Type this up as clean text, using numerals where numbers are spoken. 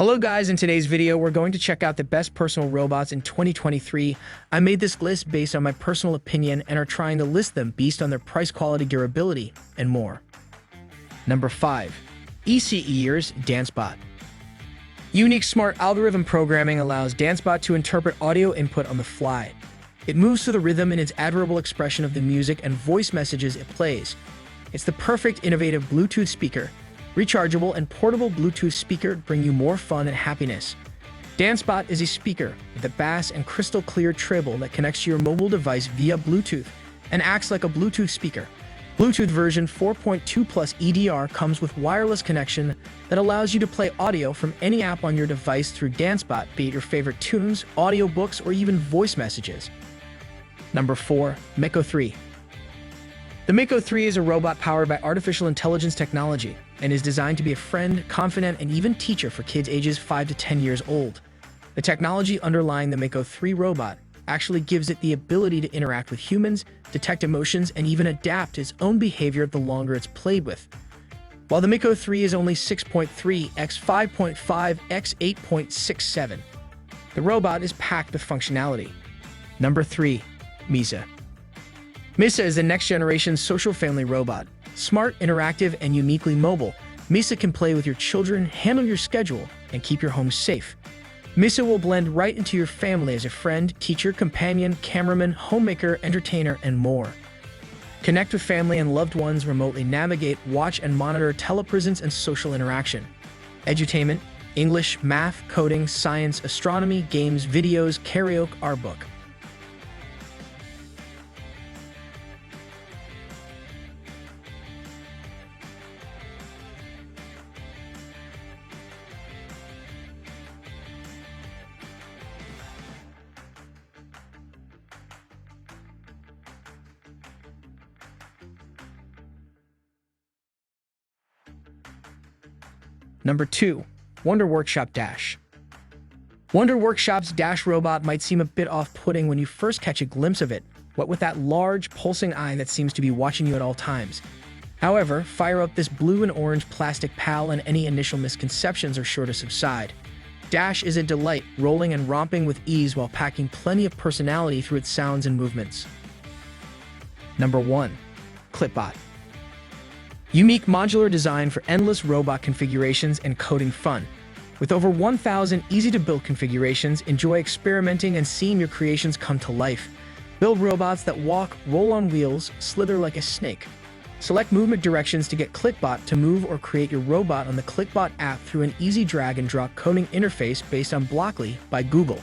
Hello guys, in today's video we're going to check out the best personal robots in 2023. I made this list based on my personal opinion and are trying to list them based on their price, quality, durability, and more. Number 5. ECHEERS Dancebot. Unique smart algorithm programming allows Dancebot to interpret audio input on the fly. It moves to the rhythm in its admirable expression of the music and voice messages it plays. It's the perfect innovative Bluetooth speaker. Rechargeable and portable Bluetooth speaker bring you more fun and happiness. Dancebot is a speaker with a bass and crystal clear treble that connects to your mobile device via Bluetooth and acts like a Bluetooth speaker. Bluetooth version 4.2 plus EDR comes with wireless connection that allows you to play audio from any app on your device through Dancebot, be it your favorite tunes, audiobooks, or even voice messages. Number 4. Miko 3. The Miko 3 is a robot powered by artificial intelligence technology and is designed to be a friend, confidant, and even teacher for kids ages 5 to 10 years old. The technology underlying the Miko 3 robot actually gives it the ability to interact with humans, detect emotions, and even adapt its own behavior the longer it's played with. While the Miko 3 is only 6.3 x 5.5 x 8.67, the robot is packed with functionality. Number 3. Misa. Misa is the next-generation social family robot. Smart, interactive, and uniquely mobile, Misa can play with your children, handle your schedule, and keep your home safe. Misa will blend right into your family as a friend, teacher, companion, cameraman, homemaker, entertainer, and more. Connect with family and loved ones, remotely navigate, watch, and monitor telepresence and social interaction. Edutainment, English, math, coding, science, astronomy, games, videos, karaoke, art book. Number 2. Wonder Workshop Dash. Wonder Workshop's Dash robot might seem a bit off-putting when you first catch a glimpse of it, what with that large, pulsing eye that seems to be watching you at all times. However, fire up this blue and orange plastic pal and any initial misconceptions are sure to subside. Dash is a delight, rolling and romping with ease while packing plenty of personality through its sounds and movements. Number 1. ClicBot. Unique modular design for endless robot configurations and coding fun. With over 1,000 easy-to-build configurations, enjoy experimenting and seeing your creations come to life. Build robots that walk, roll on wheels, slither like a snake. Select movement directions to get ClicBot to move or create your robot on the ClicBot app through an easy drag-and-drop coding interface based on Blockly by Google.